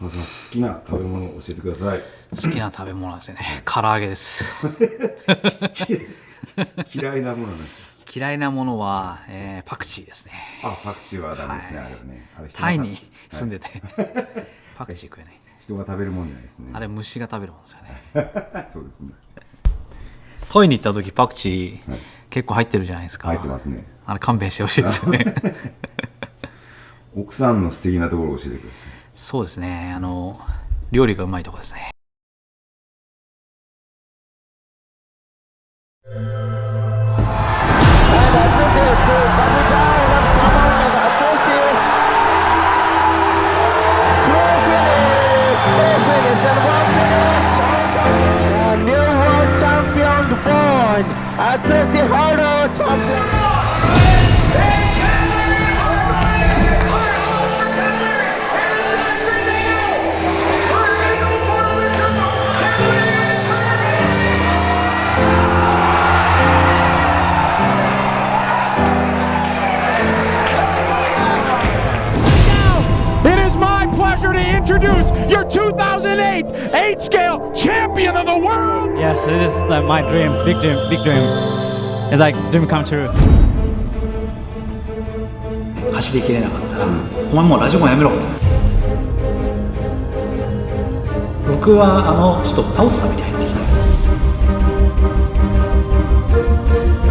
まずは好きな食べ物を教えてください。好きな食べ物はですね、唐揚げです。嫌いなものなんですか？嫌いなものは、パクチーですね。あ、パクチーはダメですね、あれはね。あれタイに住んでて、パクチー食えない。人が食べるもんじゃないですね。あれ虫が食べるもんですよね。そうですね。トイに行った時パクチー、結構入ってるじゃないですか。入ってますね。あれ勘弁してほしいですよね。奥さんの素敵なところを教えてください。そうですね、料理がうまいところですね。Introduce your 2008 H-Scale Champion of the World! Yes, this is my dream, big dream, big dream. It's like dream come true. 走りきれなかったら、お前もうラジコンやめろと。僕はあの人を倒すために入ってきたよ。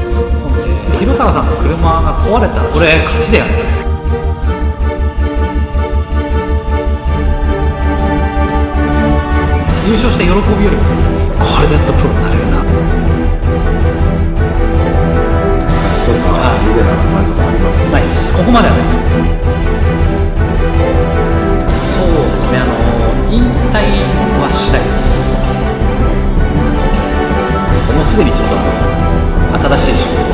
突っ込んで、広坂さんの車が壊れたら俺勝ちだよね。優勝した喜びよりも先にこれでやっとプロになれるな。ナイス。ここまではないです。そうですね、引退はしないです。もうすでにちょっと新しい仕事を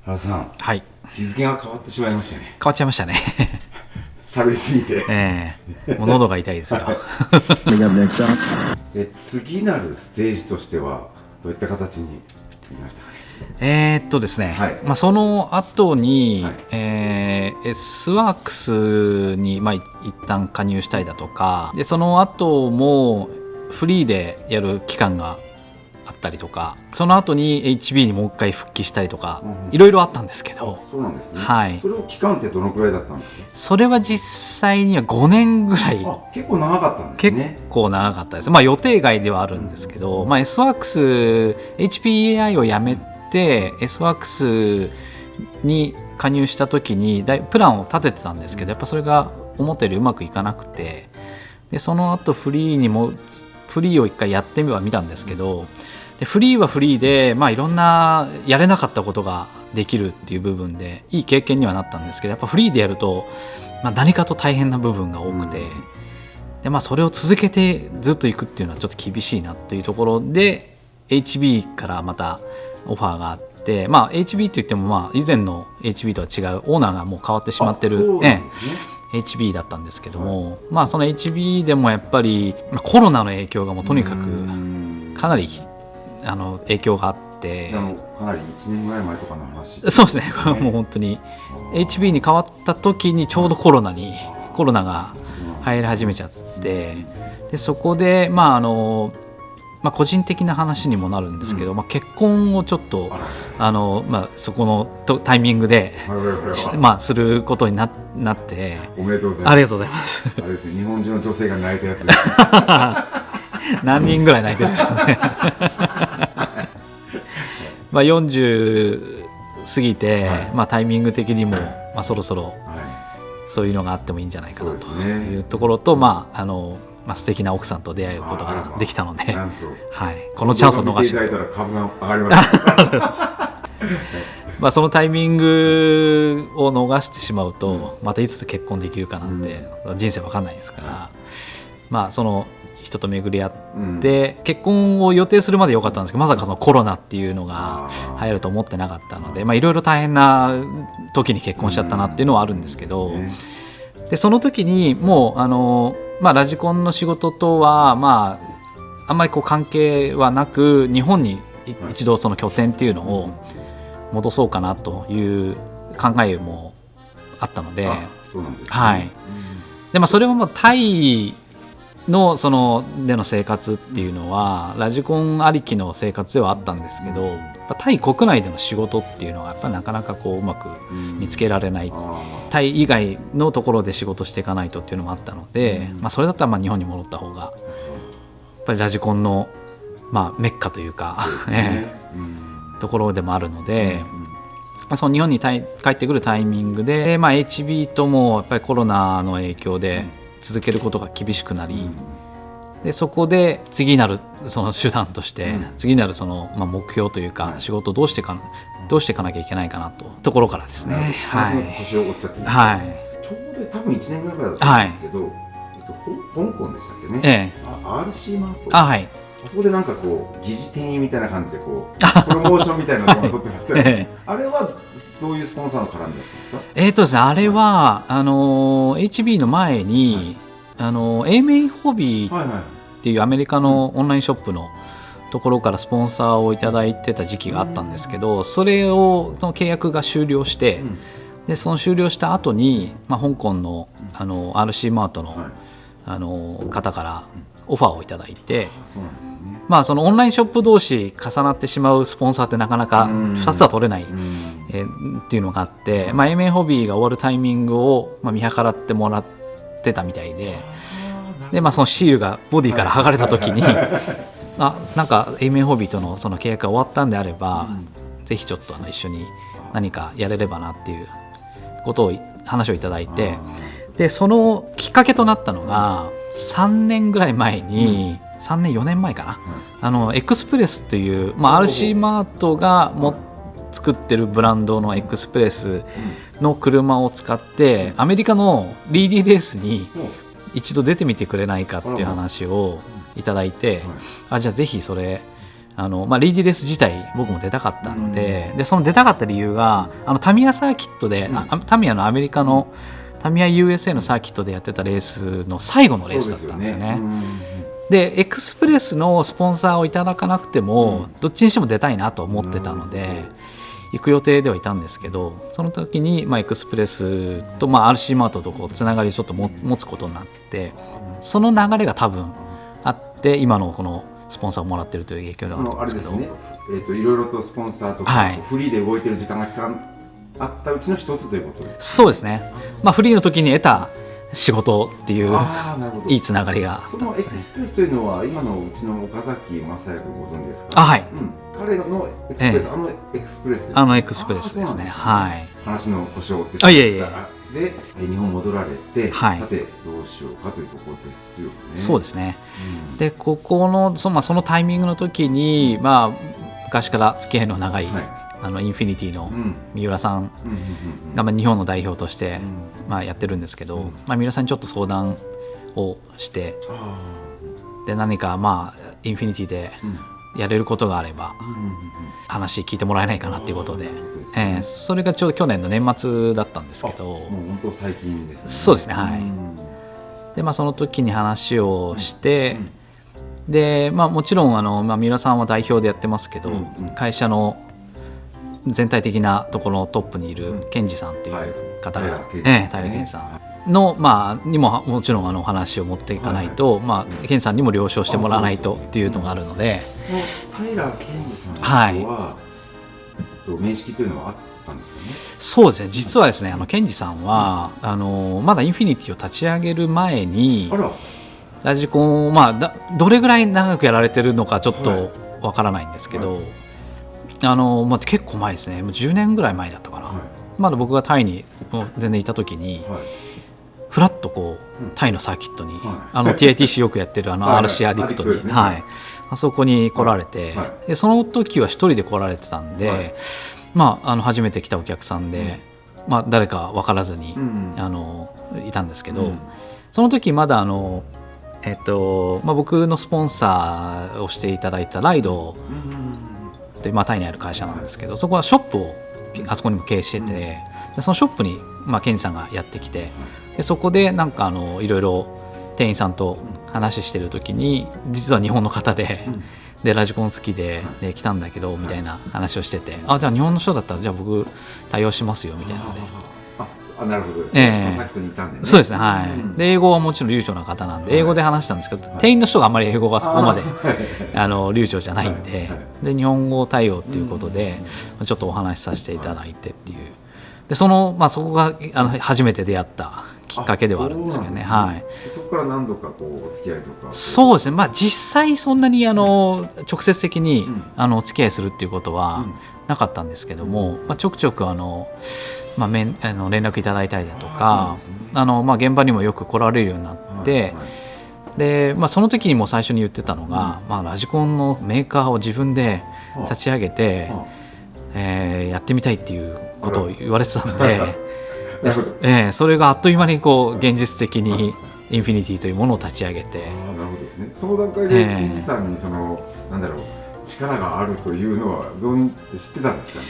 原さん、はい、日付が変わってしまいましたね。変わっちゃいましたね。喋りすぎて、もう喉が痛いですよ。次なるステージとしてはどういった形になりましたかね。ですね、はい、その後に、S ワークスに、一旦加入したりだとかで、その後もフリーでやる期間があったりとか、その後に HB にもう一回復帰したりとか、いろいろあったんですけど。そうなんですね。はい。それを期間ってどのくらいだったんですか？それは実際には5年ぐらい。結構長かったんですね。結構長かったです。予定外ではあるんですけど、S ワークス HPAI をやめて S ワークスに加入した時にプランを立ててたんですけど、やっぱそれが思ったよりうまくいかなくて、でその後フリーを一回やってみは見たんですけど、でフリーはフリーで、いろんなやれなかったことができるっていう部分でいい経験にはなったんですけど、やっぱフリーでやると、何かと大変な部分が多くて、でそれを続けてずっといくっていうのはちょっと厳しいなっていうところで HB からまたオファーがあって、HB といっても以前の HB とは違うオーナーがもう変わってしまってる、HB だったんですけども、その HB でもやっぱりコロナの影響がもうとにかくかなり影響があって、かなり1年ぐらい前とかの話、そうですね。もう本当に HB に変わった時にちょうどコロナが入り始めちゃって、でそこで個人的な話にもなるんですけど、結婚をちょっとそこのタイミングですることになって、おめでとうございます。ありがとうございます。あれですね、日本中の女性が泣いたやつです。何人ぐらい泣いてるんですかね。40過ぎて、タイミング的にも、そろそろそういうのがあってもいいんじゃないかなというところと、素敵な奥さんと出会うことができたので、このチャンスを逃して株が上がります。そのタイミングを逃してしまうと、またいつ結婚できるかなんて、人生わかんないですから、その人と巡り合って、結婚を予定するまで良かったんですけど、まさかそのコロナっていうのが流行ると思ってなかったので、いろいろ大変な時に結婚しちゃったなっていうのはあるんですけど、でその時にもうラジコンの仕事とはあんまりこう関係はなく、日本に一度その拠点っていうのを戻そうかなという考えもあったので、そうなんですね。はい。でそれはもうタイのでの生活っていうのはラジコンありきの生活ではあったんですけど、やっぱタイ国内での仕事っていうのはやっぱりなかなかこううまく見つけられない、タイ以外のところで仕事していかないとっていうのもあったので、それだったら日本に戻った方がやっぱりラジコンのメッカというかところでもあるので、その日本に帰ってくるタイミングで、HB ともやっぱりコロナの影響で続けることが厳しくなり、でそこで次なるその手段として、次なるその目標というか、仕事をどうしていかなきゃいけないかなところからですね。話の腰を折っちゃっていいですか。はい。ちょうど多分1年ぐらい前だったと思うんですけど、香港でしたっけね。RC マート。はい。あそこでなんかこう疑似店員みたいな感じでこうプロモーションみたいなのを撮ってましたよね。あれはどういうスポンサーの絡みだったんですか。ですね、あれはHB の前に、英明ホビーっていうアメリカのオンラインショップのところからスポンサーをいただいてた時期があったんですけど、その契約が終了して、でその終了した後に、香港のRC マートの方からオファーをいただいて、そのオンラインショップ同士重なってしまうスポンサーってなかなか2つは取れないっていうのがあって、英明ホビーが終わるタイミングを見計らってもらってたみたいで、そのシールがボディから剥がれた時になんか英明ホビーとのその契約が終わったんであれば、ぜひちょっと一緒に何かやれればなっていうことを話をいただいて、でそのきっかけとなったのが3年ぐらい前に、3年4年前かな、エクスプレスっていう、RC マートが作ってるブランドのエクスプレスの車を使ってアメリカのリーディーレースに一度出てみてくれないかっていう話をいただいて、じゃあぜひそれリーディーレース自体僕も出たかったので、その出たかった理由がタミヤサーキットで、タミヤのアメリカのタミヤ USA のサーキットでやってたレースの最後のレースだったんですよね。でエクスプレスのスポンサーをいただかなくても、どっちにしても出たいなと思ってたので、行く予定ではいたんですけど、その時にエクスプレスとRC マートとこうつながりをちょっと持つことになって、その流れが多分あって今のこのスポンサーをもらっているという影響があると思うんですけど、いろいろとスポンサーとか、フリーで動いてる時間があったうちの一つということですか。そうですね、フリーの時に得た仕事っていういいつながりがあったんそのエですね。クスプレスというのは今のうちの岡崎正也君ご存知ですか。はい、彼のエクスプレス、エクスプレスです、エクスプレスですね。はい。話の故障ってしまいましたが、で日本戻られて、さてどうしようかというところですよね。そうですね、でここのそのタイミングの時に、昔から付き合いの長い、インフィニティの三浦さんが日本の代表としてやってるんですけど、三浦さんにちょっと相談をして、で何かインフィニティでやれることがあれば話聞いてもらえないかなっていうことで、それがちょうど去年の年末だったんですけど、もう本当最近ですね。そうですね、はい。でその時に話をして、でもちろん三浦さんは代表でやってますけど、会社の全体的なところのトップにいる健二さんという方が、平健二さんのにももちろん話を持っていかないと、健二さんにも了承してもらわないとっていうのがあるので、平健二さんとは、面識というのはあったんですかね。そうですね、実はですね、健二さんはまだインフィニティを立ち上げる前にラジコンをどれぐらい長くやられてるのかちょっとわからないんですけど、結構前ですね、もう10年ぐらい前だったかな、まだ僕がタイに全然いた時に、フラッとこうタイのサーキットに、TITC よくやってるRC アディクトに、あそこに来られて、でその時は一人で来られてたんで、初めて来たお客さんで、誰か分からずに、いたんですけど、その時まだ僕のスポンサーをしていただいたライドで、タイにある会社なんですけど、そこはショップをあそこにも経営してて、でそのショップにケンジさんがやってきて、でそこでなんかいろいろ店員さんと話してる時に実は日本の方で、でラジコン好きで来たんだけどみたいな話をしてて、じゃあ日本の人だったらじゃあ僕対応しますよみたいなので。なるほどですね。さっきと似たんでね。そうですね、はい。で英語はもちろん流暢な方なんで英語で話したんですけど、店員の人があんまり英語がそこまで流暢じゃないんで、で日本語対応っていうことでちょっとお話しさせていただいてっていう、でそこが初めて出会ったきっかけではあるんですけどね。はい。そこから何度かこうお付き合いとか。そうですね。実際そんなに直接的にお付き合いするっていうことはなかったんですけども、ちょくちょく連絡いただいたりだとか、現場にもよく来られるようになって、でその時にも最初に言ってたのが、ラジコンのメーカーを自分で立ち上げて、やってみたいっていうことを言われてたんで、それがあっという間に現実的にインフィニティというものを立ち上げて。なるほどですね。その段階でケンジさんになんだろう、力があるというのは知ってたんですかね。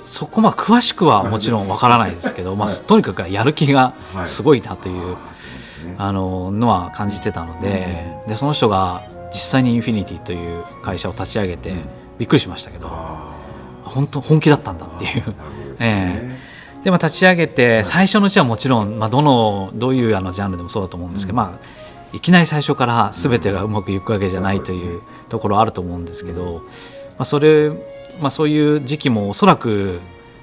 そこ詳しくはもちろんわからないですけど、とにかくやる気がすごいなというのは感じてたので、その人が実際にインフィニティという会社を立ち上げてびっくりしましたけど、本気だったんだっていう。で立ち上げて最初のうちはもちろん、どういうジャンルでもそうだと思うんですけど、いきなり最初から全てがうまくいくわけじゃないというところあると思うんですけど、そういう時期もおそらく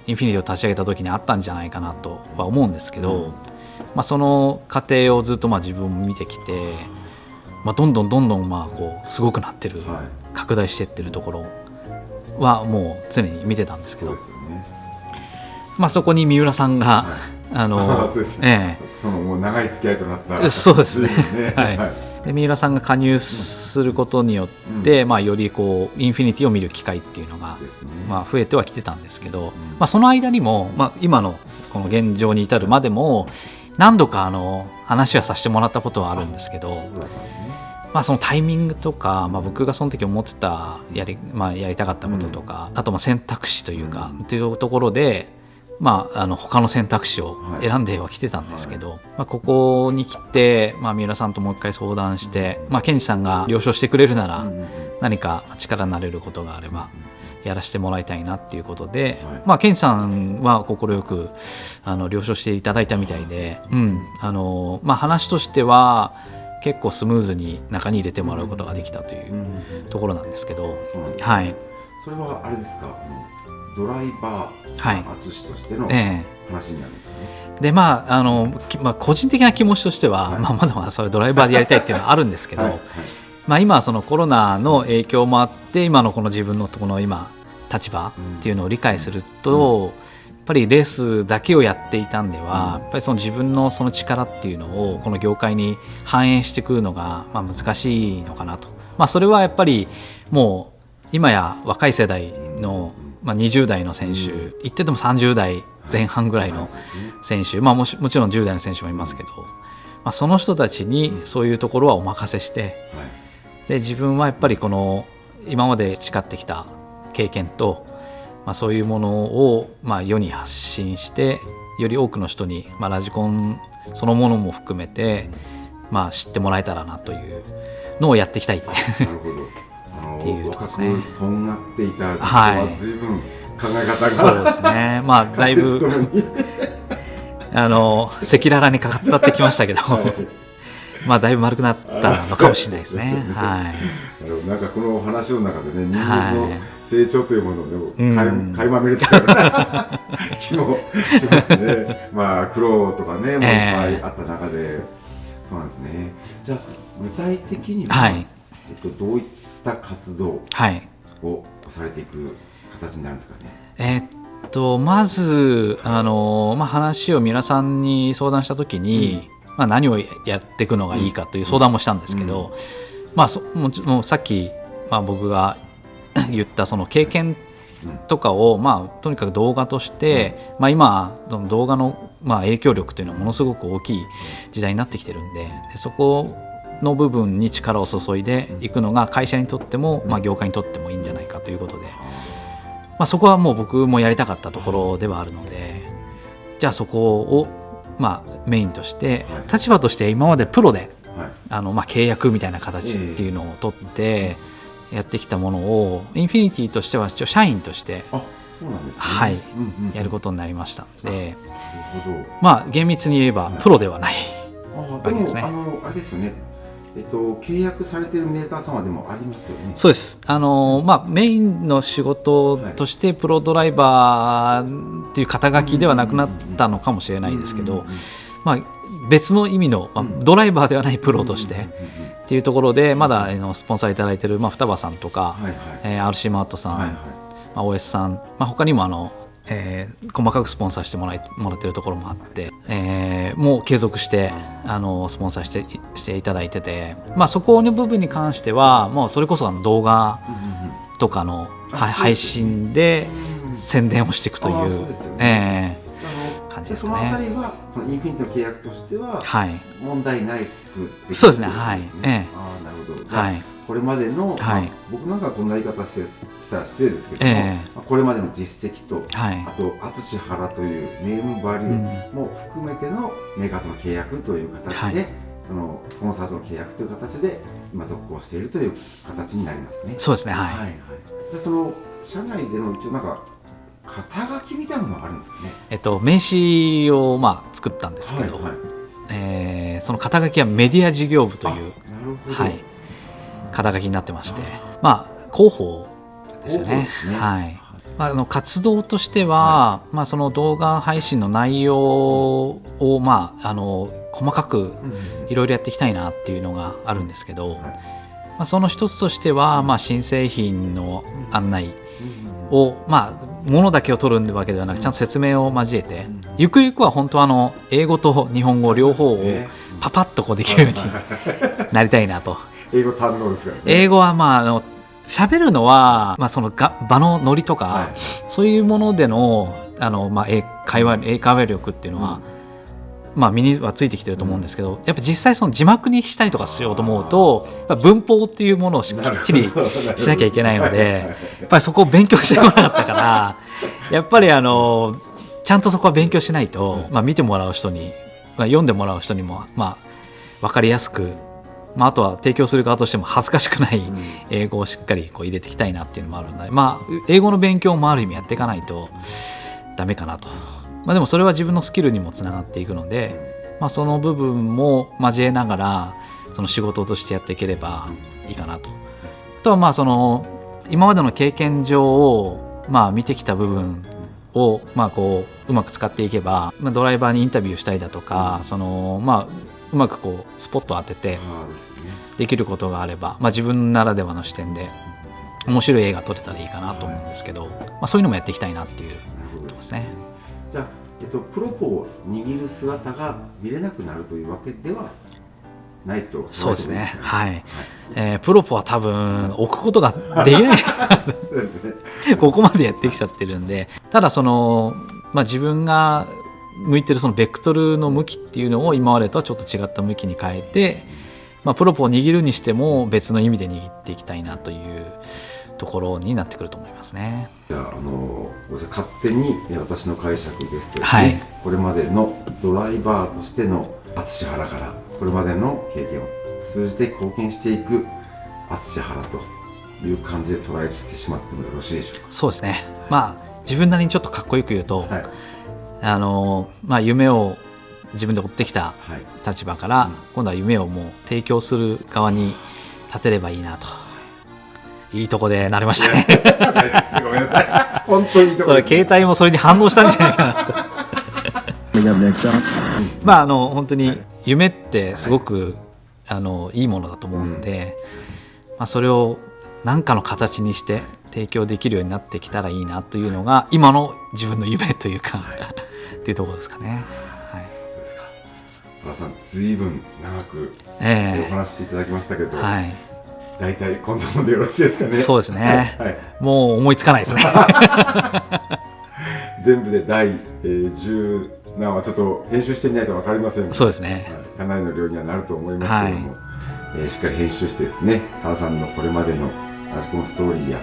インフィニティを立ち上げた時にあったんじゃないかなとは思うんですけど、その過程をずっと自分も見てきて、どんどんすごくなってる、拡大していってるところはもう常に見てたんですけど、そこに三浦さんが、もう長い付き合いとなった。そうですね。で三浦さんが加入することによって、よりインフィニティを見る機会っていうのが、増えてはきてたんですけど、その間にも、今のこの現状に至るまでも何度か話はさせてもらったことはあるんですけど、そのタイミングとか、僕がその時思ってたやりたかったこととか、あと選択肢というか、っていうところで他の選択肢を選んではきてたんですけど、ここに来て、三浦さんともう一回相談して、ケンジさんが了承してくれるなら、何か力になれることがあればやらせてもらいたいなっていうことで、ケンジさんは快く了承していただいたみたいで、話としては結構スムーズに中に入れてもらうことができたというところなんですけど、はい。それはあれですか、ドライバー淳としての話になるんですかね。で個人的な気持ちとしては、まだまだそれドライバーでやりたいっていうのはあるんですけど、今はそのコロナの影響もあって今のこの自分のこの今立場っていうのを理解すると、やっぱりレースだけをやっていたんでは、やっぱりその自分のその力っていうのをこの業界に反映してくるのが難しいのかなと。それはやっぱりもう今や若い世代の20代の選手、言ってても30代前半ぐらいの選手、もちろん10代の選手もいますけど、その人たちにそういうところはお任せして、で自分はやっぱりこの今まで培ってきた経験と、そういうものを世に発信して、より多くの人に、ラジコンそのものも含めて、知ってもらえたらなというのをやっていきたいって。なるほど。若くとんがっていた時は随分考え方が、そうですね。だいぶ赤裸々にかかってきましたけど、だいぶ丸くなったのかもしれないですね。なんかこの話の中でね、人間の成長というものを垣間見れたような気もしますね。苦労とかね、もういっぱいあった中で、そうなんですね。じゃあ具体的には、どういった活動をされていく形になるんですかね。まず話を皆さんに相談したときに、何をやっていくのがいいかという相談もしたんですけど、もうさっき、僕が言ったその経験とかを、とにかく動画として、今動画の、影響力というのはものすごく大きい時代になってきてるんで、そこの部分に力を注いでいくのが会社にとっても、業界にとってもいいんじゃないかということで、そこはもう僕もやりたかったところではあるので、じゃあそこを、メインとして、はい立場として今までプロではい契約みたいな形っていうのを取ってやってきたものを、インフィニティとしては一応社員としてあ、そうなんですね。はいうんうん、やることになりましたので、なるほど。厳密に言えばプロではない。でも、わけですねあれですよね。契約されてるメーカーさんはでもありますよね。そうです。メインの仕事としてプロドライバーっていう肩書きではなくなったのかもしれないですけど、別の意味の、ドライバーではないプロとしてっていうところでまだスポンサーいただいている、双葉さんとか、はいはい。 RC マートさん、はいはい。OS さん、他にも細かくスポンサーしてもらっているところもあって、もう継続してスポンサーしていただいてて、そこの部分に関してはもうそれこそ動画とかの配信で宣伝をしていくというそうですよね。感じですそのあたかね。りはそのインフィニティの契約としてははい、問題ないくそうですね。はい、ああ、なるほど。じゃあ、はい、これまでの、はい僕なんかはこんな言い方したら失礼ですけども、これまでの実績と、はいあと淳原というネームバリューも含めてのメーカーとの契約という形で、そのスポンサーとの契約という形で今続行しているという形になりますね。そうですね。はい、はいはい。じゃあその社内での一応なんか肩書きみたいなのがあるんですかね。名刺を作ったんですけど、はいはい、その肩書きはメディア事業部という、なるほど。はい、肩書きになってまして、広報ですよね。広報ですねはい。活動としては、その動画配信の内容を、細かくいろいろやっていきたいなっていうのがあるんですけど、その一つとしては、新製品の案内を、ものだけを取るわけではなく、ちゃんと説明を交えて、ゆくゆくは本当は英語と日本語両方をパパッとこうできるようになりたいなと。英語堪能ですからね。英語は喋るのは、その場のノリとか、はい、そういうものでの英会話力っていうのは、身にはついてきてると思うんですけど、やっぱ実際その字幕にしたりとかしようと思うと、文法っていうものをきっちりしなきゃいけないので、やっぱりそこを勉強してこなかったからやっぱりちゃんとそこは勉強しないと、見てもらう人に、読んでもらう人にも分かりやすく、あとは提供する側としても恥ずかしくない英語をしっかり入れていきたいなっていうのもあるので、英語の勉強もある意味やっていかないとダメかなと。でもそれは自分のスキルにもつながっていくので、その部分も交えながらその仕事としてやっていければいいかなと。あとはその今までの経験上を見てきた部分をこううまく使っていけば、ドライバーにインタビューしたりだとか、うまくこうスポットを当ててできることがあれば、自分ならではの視点で面白い映画撮れたらいいかなと思うんですけど、そういうのもやっていきたいなっていうことですね。じゃあ、プロポを握る姿が見れなくなるというわけではないと。そうですね。はい。プロポは多分置くことができないじゃんここまでやってきちゃってるんで、ただその、自分が向いてるそのベクトルの向きっていうのを今までとはちょっと違った向きに変えて、プロポを握るにしても別の意味で握っていきたいなというところになってくると思いますね。じゃあ、勝手に私の解釈ですと、はい、これまでのドライバーとしての淳原からこれまでの経験を通じて貢献していく淳原という感じで捉えてしまってもよろしいでしょうか。そうですね。自分なりにちょっとかっこよく言うと、はい、夢を自分で追ってきた立場から、今度は夢をもう提供する側に立てればいいなと。いいとこでなれましたねごめんなさい、本当にいいとこそれ携帯もそれに反応したんじゃないかなと本当に夢ってすごく、いいものだと思うので、それを何かの形にして提供できるようになってきたらいいなというのが今の自分の夢というかっていうところですかね。はい、そうですか。原さん、ずいぶん長くお話ししていただきましたけど、大体こんなもんでよろしいですかね。そうですね、はい、もう思いつかないですね全部で第10何はちょっと編集してみないと分かりませんが、そうですね、かなりの量にはなると思いますけれども、しっかり編集してですね、原さんのこれまでのラジコンストーリーや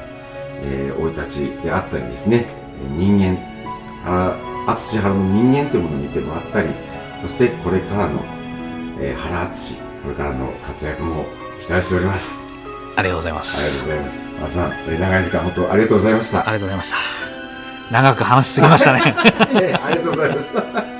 生い立ちであったりですね、人間淳原の人間というものを見てもらったり、そしてこれからの、原淳、これからの活躍も期待しております。ありがとうございまありがす。とうございます。原さん、長い時間本当ありがとうございました。ありがとうございました。長く話しすぎましたね。いやいや、ありがとうございました。